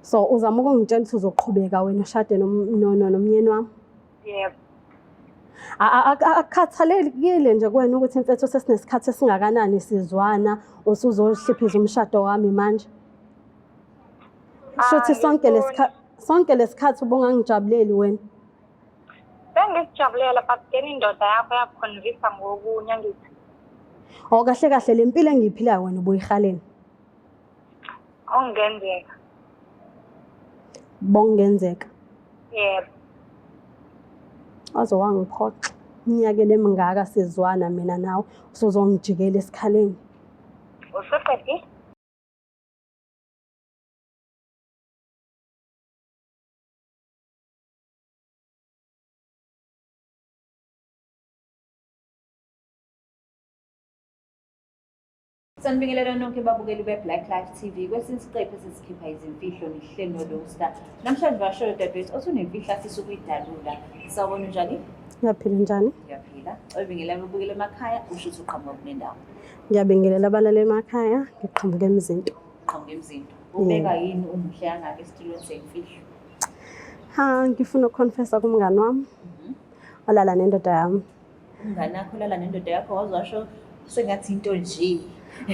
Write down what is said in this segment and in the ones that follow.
So uzama ukungitshela ukuthi uzoqhubeka wena ushade nomyeni wami? Yebo. Akukhathalekile nje kuwena ukuthi mfethu sesinesikhathi esingakanani sizwana usuzohliphiza umshado wami manje? Shuthi sonke lesikhathi ubungangijabuleli wena. Sengikujabulela but then indoda yakho yakukhonvisa ngokunye ngithi. Kahle kahle le mpilo engiyiphilayo wena ubuyihaleni. Okungenzeka. Bongenzeka. Yebo. Waze wangiphoxa iminyaka emingaka sizwana mina nawe usuzongijikela esikhaleni. Usuqedile? Sanibingelela nonke babukeli be-Black Life TV. Kwesinye isiqephu esisikhipha izimfihlo nihlelo noLone Star. Namhlanje bashoyo dadewethu osunemfihlo afisa ukuyidalula. Sawubona njani? Ngiyaphila njani? Ngiyaphila. Oyibingelela ababukeli emakhaya usho ukuthi uqhamuka kunendawo. Ngiyabingelela abalali emakhaya ngiqhamuka emzinto. Uqhamuka emzinto. Ubeka yini umuhle kangaka esitilweni semfihlo? Ngifuna ukuconfessa kumngani wami. Walala nendoda yami. Umngani wakho ulala nendoda yakho wazwasho sengathi into nje.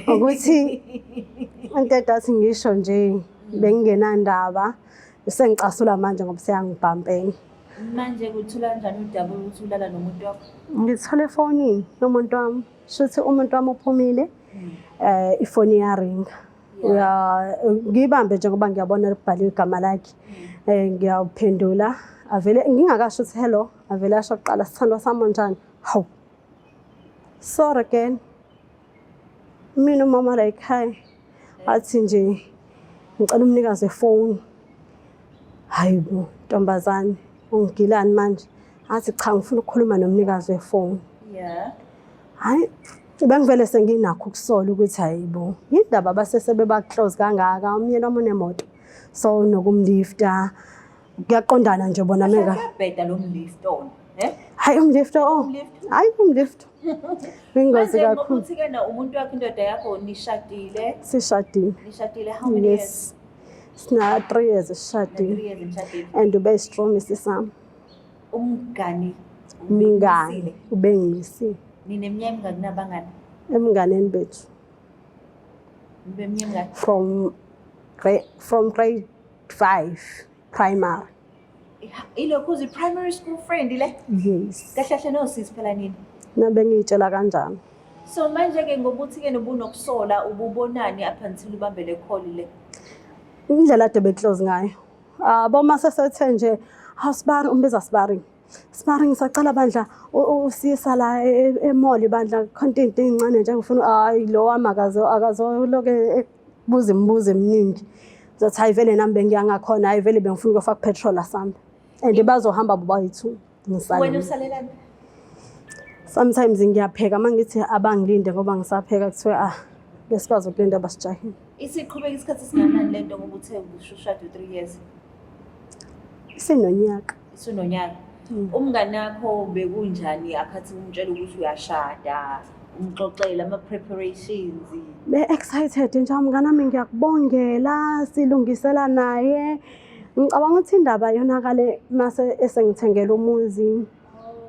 Ukuthi into athi ngisho nje bengingenandaba sengicasula manje ngoba seyangibhampeni. Manje kuthula kanjani udaba ukuthi ulala nomuntu wakho? Ngithole efonini nomuntu wami. Shuthi umuntu wami uphumile ifoni iyaringa. Ngibambe nje ngoba ngiyabona libhaliwe igama lakhe. Ngiyaphendula avele ngingakasho ukuthi hello avele asho kuqala sithandwa sami njani. Hawu. Sorry again. Mina umama la ekhaya athi nje ngicela umnikazi wefoni. Hayibo ntombazane ungigilani manje? Athi cha ngifuna ukukhuluma nomnikazi wefoni. Yeah. Hayi bengivele senginakho ukusola ukuthi hayibo indaba basesebe ba close kangaka umyeni wami unemoto so nokumlifta kuyaqondana nje bona menga Bheda lo mlift on. Hayi umlifta hayi umlifta ingozi kakhulu. Ukuthi ke na umuntu wakho indoda yakho nishadile? Sishadile. Nishadile how many years? Sina 3 years sishadile. 3 years nishadile. And ube strong sisami. Umngani Mngani ubengimisile. Nineminyaka emingaki nabangani? Emnganeni bethu. Beminyaka From grade 5 primary. Ilokhu uzi primary school friend le? Yes. Kahle nosisi phela nini? Nabe ngitshela kanjani. So manje ke ngokuthi ke nobunokusola ububonani up until ubambe le call le. Indlela ade beclose ngayo. Boma sesethe nje Sibari umbiza Sibari. Sibari ngisacela bandla usisa la emall bandla content ezincane nje ngifuna hayi lo wami akazoloke ebuza imibuzo eminingi. Zathi hayi vele nami bengiyangakhona hayi vele bengifuna ukufaka petrol asami. And bazohamba bobayithu ngisale. Wena usalelani? Sometimes ngiyapheka mangithi abangilinde ngoba ngisapheka kuthiwa lesikwazi ukulinda basijahile. Isiqhubeka isikhathi singanani lento ngoba uthe ushade 3 years? Sinonyaka. Isunonyaka. Umngani wakho bekunjani akhathi umtshela ukuthi uyashada? Umxoxela ama preparations. Be excited nje umngani wami ngiyakubongela silungisela naye. Ngicabanga ukuthi indaba yonakale mase esengithengela umuzi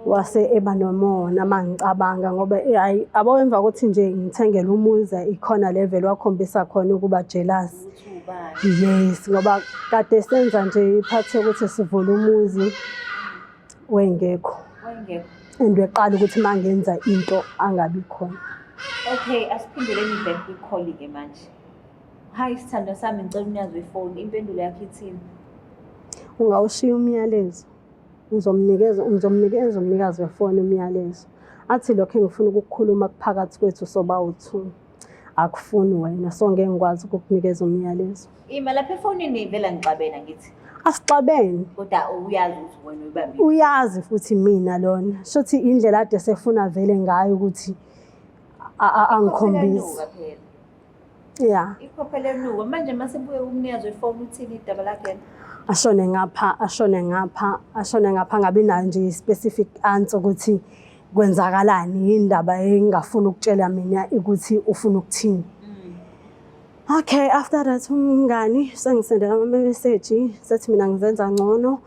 wase eba nomona mangicabanga ngoba hayi abo emva ukuthi nje ngithengele umuzi ikhona level wakhombisa khona ukuba jealous. Yes ngoba kade senza nje iphathi ukuthi sivule umuzi wengekho. Endiqala ukuthi mangenza into angabi khona. Okay, asiphindeleni back kwi-call ke manje. Hi sithando sami ngicela unyazo ifoni impendulo yakhe ithini? Ungawushiya umyalezo. Ngizomnikeza umnikazi wefoni umyalezo. Athi lokho engifuna ukukhuluma kuphakathi kwethu soba u2. Akufuni wena so ngeke ngikwazi ukukunikeza umyalezo. Ima lapha efonini vela ngixabena ngithi. Asixabene. Kodwa uyazi ukuthi wena ubambi. Uyazi futhi mina lona. Shothi indlela ade sefuna vele ngayo ukuthi angikhombise. Yeah. Ikhophele nuko manje mase buye umnikazi wefoni uthini idaba lakhe? Ashone ngapha ngabe nayo nje specific answer ukuthi kwenzakalani indaba engafuna ukutshela mina ukuthi ufuna ukuthini. Okay, after that umngani sengisendela ama-message sethi mina ngizenza ngcono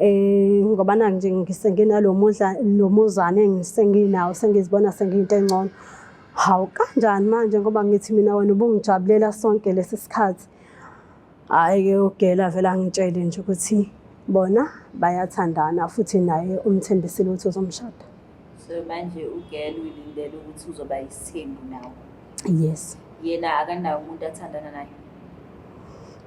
ngoba nje lo muzane engisenginawo sengizibona sengiyinto engcono. Hawu kanjani manje ngoba ngithi mina wena ubungijabulela sonke lesi sikhathi. Hayi-ke uGela vele angitshele nje ukuthi bona bayathandana futhi naye umthembisile ukuthi uzomshada. So manje uGela uyilindele ukuthi uzoba yisithembu nawe. Yes. Yena akanawo umuntu athandana naye.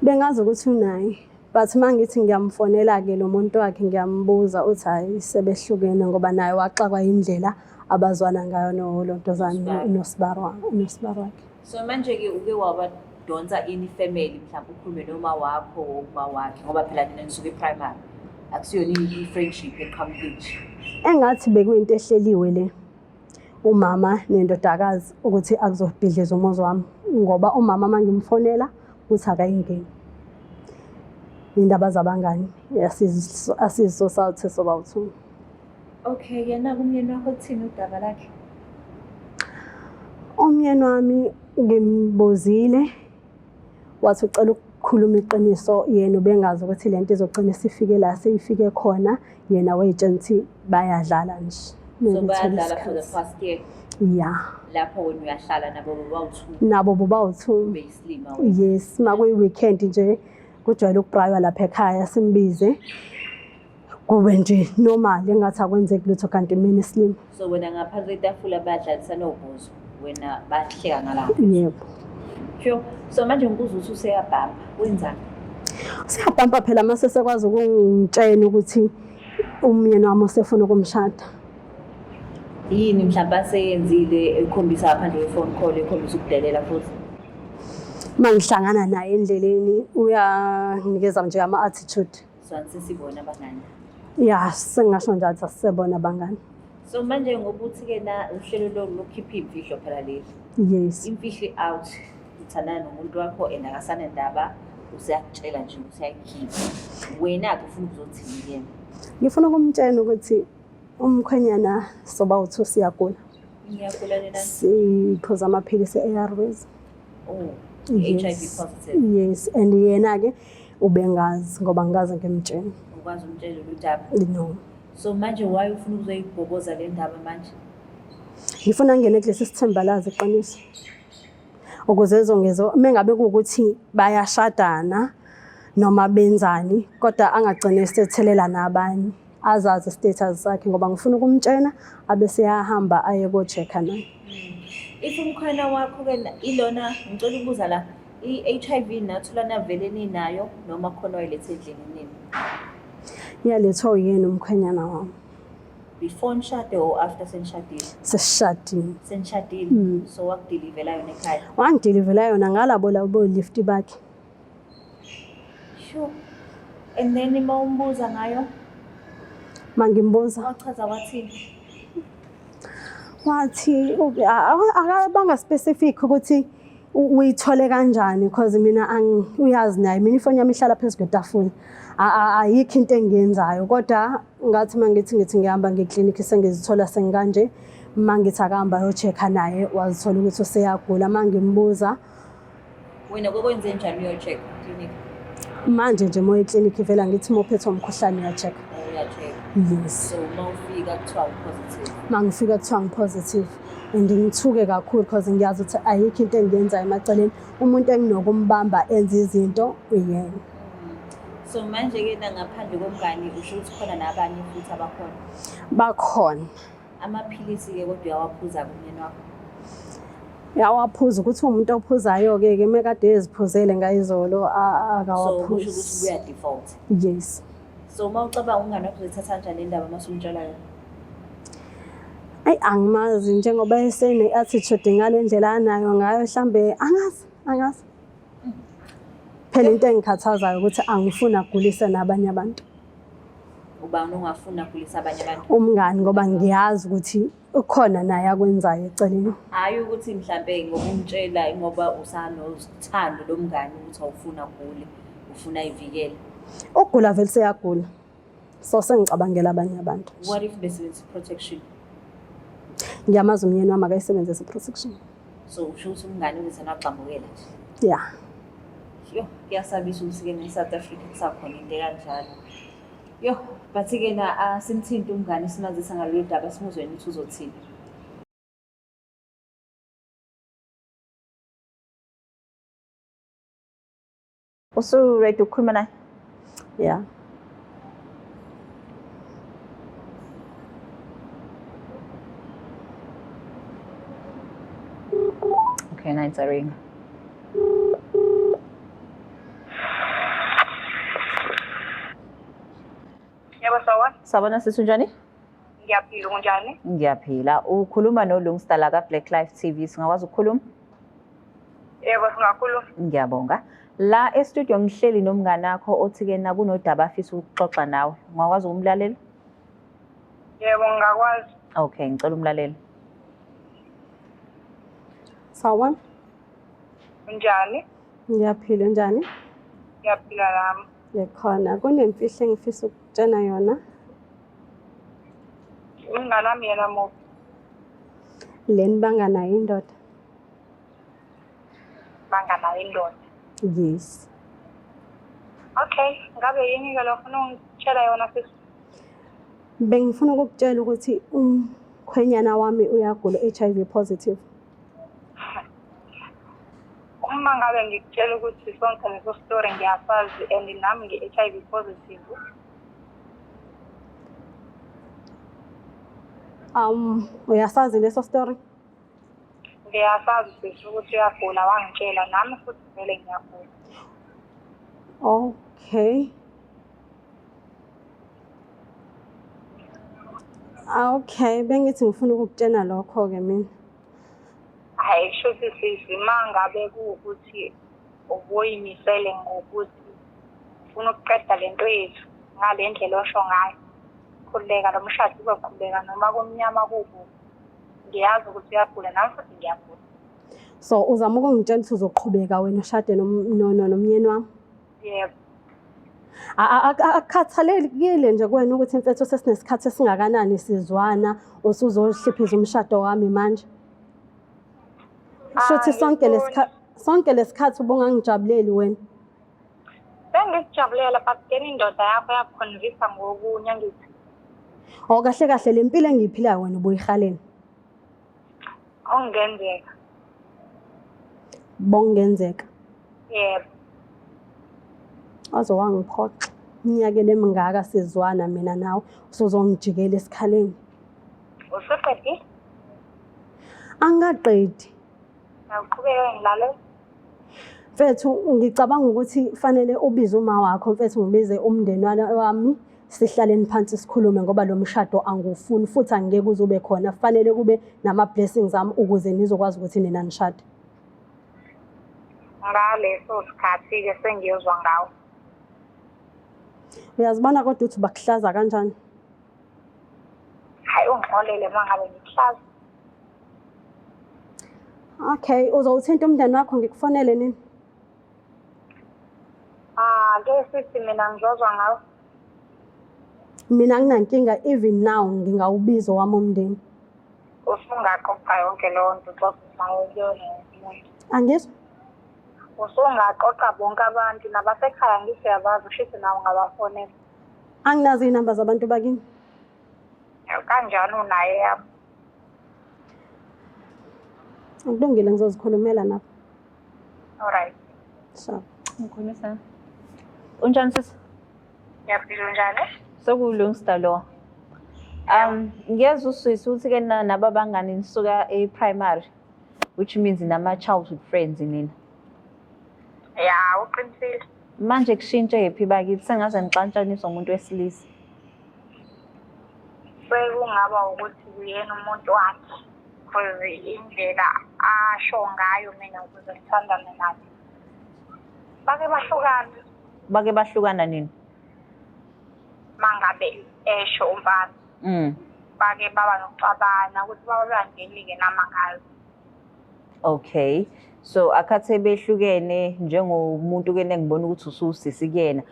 Bengazi ukuthi unaye. But mangithi ngiyamfonela-ke lo muntu wakhe ngiyambuza uthi hayi sebehlukene ngoba naye waxakwa indlela abazwana ngayo noLontozana noSibaro wakhe. So manje-ke uke wabadonsa ini family mhlawumbe ukhulume noma wakho uma wakhe ngoba phela nina nisuke e-primary akusiyona i-friendship e-complete. Engathi bekuyinto ehleliwe le umama nendodakazi ukuthi akuzobhidliza umuzi wami ngoba umama mangimfonela uthi akayingeni. Indaba zabangani asizo sawuthi sobawu2. Okay, yena kumyeni wakho uthini udaba lakhe? Umyeni wami ngimbuzile wathi ucela ukukhuluma iqiniso yena ubengazi ukuthi lento izogcina sifike la seyifike khona yena wayitshela ukuthi bayadlala nje. So bayadlala for the past year. Yeah. Lapho wena uyahlala nabo bobawu2. Nabo bobawu2. Beyislima. Yes, makuyi weekend nje kujwayele ukubraywa lapha ekhaya simbize. Kube nje normal engathi akwenzeki lutho kanti mina slim. So wena ngaphansi kwetafula bayadlalisa nobuzo wena bahleka ngalapho. Yebo. Sure. So manje ngibuza ukuthi useyabhamba wenzani? Siyabhamba phela mase sekwazi ukungitshela ukuthi umyeni wami usefuna ukumshada. Yini mhlawumbe aseyenzile ekhombisa ngaphandle kwe-phone call ekhombisa ukudelela futhi? Mangihlangana naye endleleni uyanikeza nje ama-attitude. So anisibona abangani. Yeah, sengasho nje athi asisebona abangani. So manje ngoba uthi-ke na uhlelo lokukhipha imfihlo phela leli. Yes. Imfihlo out uthandana nomuntu wakho and akasanendaba useyakutshela nje ukuthi uyayikhipha. Wena-ke ufuna ukuzothini kuyena? Ngifuna ukumtshela ukuthi umkhwenyana sobawu2 siyagula. Ngiyagula nina? Siphuza amaphilisi e-ARVs. Oh, HIV positive. Yes, and yena-ke ubengazi ngoba ngikaze ngimtshela. Ukwazi umtshela udaba? No. So manje why ufuna ukuzoyibhoboza le ndaba manje? Ngifuna ngene kulesi sithembalazi iqiniso. Ukuze ezongezo mengabe kuukuthi bayashadana noma benzani kodwa angagcine esethelela nabanye. Azazi status sakhe ngoba ngifuna ukumtshena abese yahamba aye ko checka naye. If umkhwena wakho ke ilona ngicela ukubuza la i-HIV natholana vele ninayo noma khona wayilethe endlini nini? Yalethwa yena umkhwenyana wami. Before nishade or after senishadile? Seshadile. Senishadile. So wakudilivela yona ekhaya? Wangidilivela yona ngalabo labo lift bakhe. Sure. And then uma umbuza ngayo? Mangimbuza. Wachaza wathini? Wathi akabanga specific ukuthi uyithole kanjani because mina uyazi naye mina ifoni yami ihlala phezu kwetafula. Ayikho into engiyenzayo kodwa ngathi mangithi ngihamba ngeklinikhi sengizithola sengikanje mangithi akahamba yo-checka naye wazithola ukuthi useyagula mangimbuza wena kokwenze njani uyo-check clinic? Manje nje moya eklinikhi vela ngithi mophethwe umkhuhlane uya-check. Yes. So mawufika kuthiwa positive? Mangifika kuthiwa ngipositive and ngithuke kakhulu because ngiyazi ukuthi ayikho into engiyenzayo emaceleni umuntu enginokumbamba enza izinto uyena. So manje-ke ngaphandle komngani usho ukuthi khona nabanye futhi abakhona? Bakhona. Amaphilisi-ke kodwa uyawaphuza kumyeni wakho? Uyawaphuza ukuthi umuntu ophuzayo-ke mekade eziphuzele ngayizolo akawaphuzi. So kusho ukuthi kuya-default? Yes. So uma ucabanga umngani wakho uzithatha kanjani indaba mase umtshela yona? Angimazi njengoba esene-attitude ngale ndlela anayo ngayo mhlambe angazi. Phela into engikhathazayo ukuthi angifuna ukugulisa nabanye abantu. Ubani ongafuna ukugulisa abanye abantu? Umngani ngoba ngiyazi ukuthi ukhona naye akwenzayo eceleni. Hayi ukuthi mhlambe ngokumtshela ngoba usanothando lomngani ukuthi awufuna ugule, ufuna ivikele. Ukugula vele seyagula. So sengicabangela abanye abantu. What if besebenzisa protection? Ngiyamazi umyeni wami akayisebenzisa protection. So usho ukuthi umngani wethu anaqhamukela nje. Yeah. Yo, kuyasabisa ukuthi-ke ne-South Africa kusakhona into ekanjalo. Yo, but-ke na simthinte umngane simazisa ngalolu daba simuzweni ukuthi uzothini. Usu-ready ukukhuluma naye? Yeah. Okay, now it's a ring. Yebo sawa. Sawubona sisi unjani? Ngiyaphila unjani? Ngiyaphila. Ukhuluma noLungstar la ka-Black Life TV. Singakwazi ukukhuluma? Yebo singakhuluma. Ngiyabonga. La e-studio ngihleli nomngane wakho othi-ke na kunodaba afisa ukuxoxa nawe. Ungakwazi ukumlalela? Yebo ngakwazi. Okay, ngicela umlaleli. Sawubona. Unjani? Ngiyaphila njani? Ngiyaphila nami. Ngikhona. Kunemfihlo engifisa ukutshena yona. Umngane wami yena mo. Leni banganayo indoda. Banganayo indoda. Yes. Okay, ngabe yini ke lokho ungitshela yona sisi? Bengifuna ukukutshela ukuthi umkhwenyana wami uyagula HIV positive. Uma ngabe ngikutshela ukuthi sonke leso story ngiyasazi and nami ngi-HIV positive. Uyasazi leso story? Ngiyasazi sisi ukuthi uyagula wangitshela nami futhi vele ngiyagula. Okay. Okay, bengithi ngifuna ukukutshena lokho ke mina. Hayi shothi sisi mangabe kuukuthi ubuyimisele ngokuthi ufuna ukuqeda lento yethu ngale ndlela osho ngayo. Khuleka lo mshado uzoqhubeka noma kumnyama kubo. Ngiyazi ukuthi uyagula nami futhi ngiyagula. So uzama ukungitshela ukuthi uzoqhubeka wena ushade nomnyeni wami? Yebo. Akukhathalekile nje kuwena ukuthi mfethu sesinesikhathi esingakanani sizwana usuzohliphiza umshado wami manje. Shothi sonke lesikhathi ubungangijabuleli wena. Bengikujabulela but then indoda yakho yakuconvince ngokunye ngithi. Kahle kahle lempilo engiyiphilayo wena ubuyihaleni. Ongenzeka. Bongenzeka. Yebo. Wangiphoxa iminyaka emingaka sizwana mina nawe usuzongijikela esikhaleni. Usuqedile? Angaqedi. Awuqhubeke ngilalela. Mfethu ngicabanga ukuthi kufanele ubize uma wakho mfethu ngibize umndeni wami sihlaleni phansi sikhulume ngoba lo mshado angufuni futhi angeke uzube khona. Kufanele kube nama blessings ami ukuze nizokwazi ukuthi nina nishade. Ngaleso sikhathi ke sengiyozwa ngawo. Uyazibona kodwa uthi bakuhlaza kanjani? Hayi ungixolele mangabe ngikuhlaza. Okay, uzowuthinta umndeni wakho ngikufonele nini? Ke sithi mina ngizozwa ngawo. Mina anginankinga even now ngingawubiza wami umndeni. Usungaqoqa yonke leyo nto xosima ukuyona umuntu. Angizwa? Usungaqoqa bonke abantu nabasekhaya ngisiyabazi ushithi nawo ngabafonela. Anginazi inamba zabantu bakini. Kanjani unaye yami? Akulungile ngizozikhulumela nabo. Alright. So. Ngikhulumisa. Unjani sisi? Ngiyaphila njani? SekuLungstar lo. Ngiyezwa usisi ukuthi-ke naba bangani nisuka e-primary, which means nama-childhood friends nina. Ya, uqinisile. Manje kushintshe yephi bakithi sengaze nixantshaniswa umuntu wesilisa. Sekungaba ukuthi uyena umuntu wakhe. Because indlela asho ngayo mina ukuze ngithandane naye. Bake bahlukana nini? Mangabe esho umfana. Bake baba nokuxabana ukuthi babangenike nama ngayo. Okay. So akathe behlukene njengomuntu ke ngibona ukuthi ususisi kuyena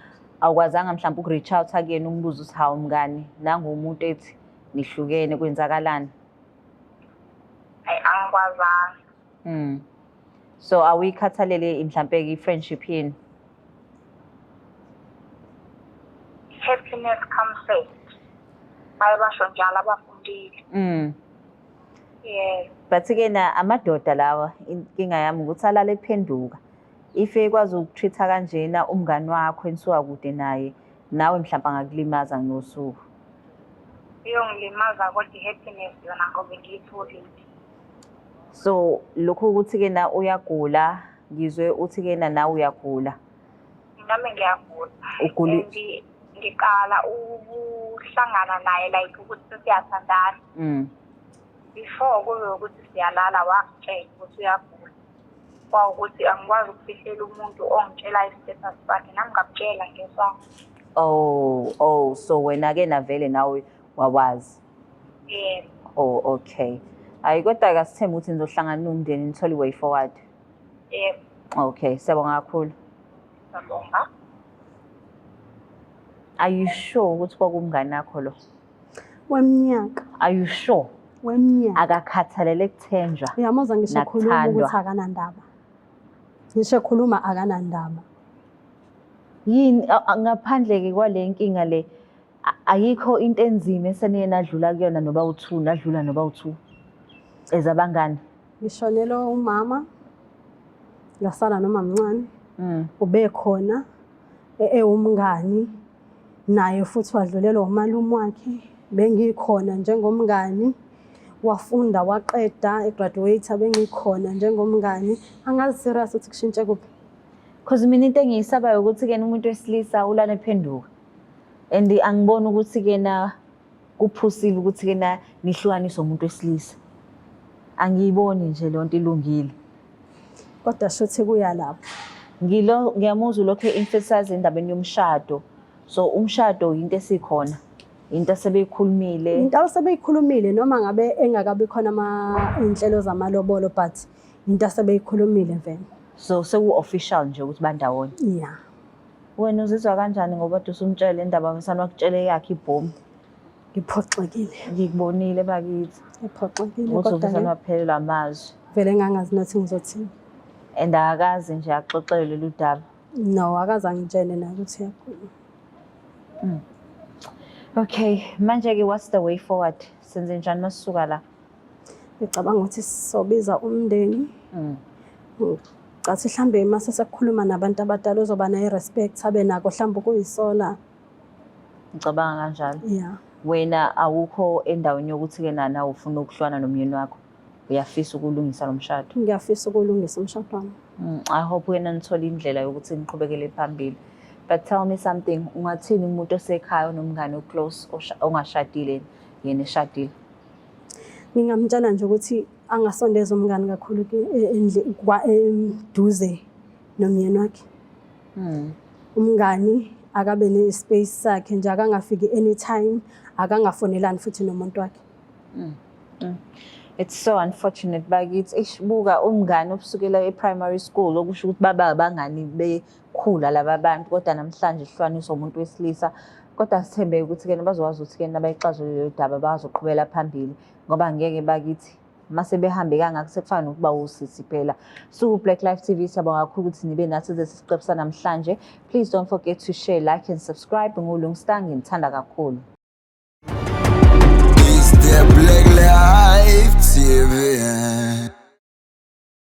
awukwazanga mhlawumbe ukureach out akuyena umbuzo ukuthi hawu mngani nangomuntu ethi nihlukene kwenzakalani? Hayi angikwazanga. So awuyikhathalele mhlampe i-friendship yenu? Happiness comes first. Baye basho njalo abafundile. Yes. But-ke na amadoda lawa inkinga yami ukuthi alale ephenduka. If ekwazi ukutreat-a kanjena umngani wakho enisuka kude naye, nawe mhlawumbe angakulimaza ngosuku. Iyongilimaza kodwa i-happiness yona ngoba ngiyitholile. So lokho ukuthi-ke na uyagula, ngizwe uthi-ke na nawe uyagula. Nami ngiyagula. Uguli- And ngiqala ukuhlangana naye like ukuthi siyathandana. Before kube ukuthi siyalala wakutshela ukuthi uyagula. Kwawukuthi angikwazi ukufihlela umuntu ongitshela i-status sakhe nami ngakutshela ngesami. Oh, so wena-ke navele nawe wawazi. Yes. Oh, okay. Hayi kodwa kasithemba ukuthi nizohlangana nomndeni nithole i-way forward. Yes. Okay, siyabonga kakhulu. Ngiyabonga. Are you sure ukuthi kwakumngani akho lo? Weminyaka. Are you sure? Weminyaka. Akakhathalele kuthenjwa. Uyamuzwa ngisho khuluma Nakuthandwa. ukuthi akanandaba. Ngisho khuluma akanandaba. Yini ngaphandle-ke kwale nkinga le ayikho into enzima eseniye nadlula kuyona noba u-2 nadlula noba u-2 ezabangani? Ngishonelo umama. Ngasala noma mncane. Ube khona umngani naye futhi wadlulelwa umalume wakhe. Bengikhona njengomngani. Wafunda waqeda egraduate bengikhona njengomngani. Angazi serious ukuthi kushintshe kuphi. Because mina into engiyisabayo ukuthi-ke umuntu wesilisa ulana ephenduka. And angiboni ukuthi-ke na kuphusile ukuthi-ke na nihlukaniswe umuntu wesilisa. Angiyiboni nje le nto ilungile. Kodwa shothi kuya lapho. Ngiyamuzwa lokho emphasize endabeni yomshado. So umshado into esikhona. Into sebeyikhulumile. Into sebeyikhulumile noma ngabe engakabi khona inhlelo zamalobolo but into sebeyikhulumile vele. So seku-official nje ukuthi bandawonye. Yeah. Wena uzizwa kanjani ngoba usumtshela indaba wesana wakutshele yakhe ibhomu? Ngiphoxekile. Ngikubonile bakithi. Ngiphoxekile Ukuthi kodwa ufuna waphelela amazwi. vele ngangazi nothi ngizothini. And akazi nje axoxele lolu daba. No, akaze angitshele na ukuthi yakhona. Okay, manje-ke what's the way forward? Senze njani masisuka la? Ngicabanga ukuthi sizobiza umndeni. Cathi mhlambe mase sekukhuluma nabantu abadala uzoba nayo respect abe nako mhlambe kuyisola. Ngicabanga kanjalo. Yeah. Wena awukho endaweni yokuthi-ke na ufuna ukuhlwana nomyeni wakho. Uyafisa ukulungisa lo mshado. Ngiyafisa ukulungisa umshado wami. I hope wena nithole indlela yokuthi niqhubekele phambili. But tell me something, ungathini umuntu osekhaya nomngane oclose ongashadile yena eshadile? Ngingamtshela nje ukuthi angasondeza umngane kakhulu eduze nomyeni wakhe. Umngani akabe ne-space sakhe nje akangafiki anytime, akangafonelani futhi nomuntu wakhe. It's so unfortunate bakithi. Buka umngane obusukela e-primary school okusho ukuthi baba abangani bekhula laba bantu kodwa namhlanje ihlukaniswa umuntu wesilisa. Kodwa sithembe ukuthi-ke bazokwazi ukuthi-ke nabayixazulule lolu daba bazoqhubela phambili ngoba ngeke bakithi mase behambe kangaka sekufana nokuba usisi phela. So Black Life TV siyabonga kakhulu ukuthi nibe nathi lesiqephu sanamhlanje. Please don't forget to share, like and subscribe. NguLungstar, ngithanda kakhulu. It's the Black Life TV.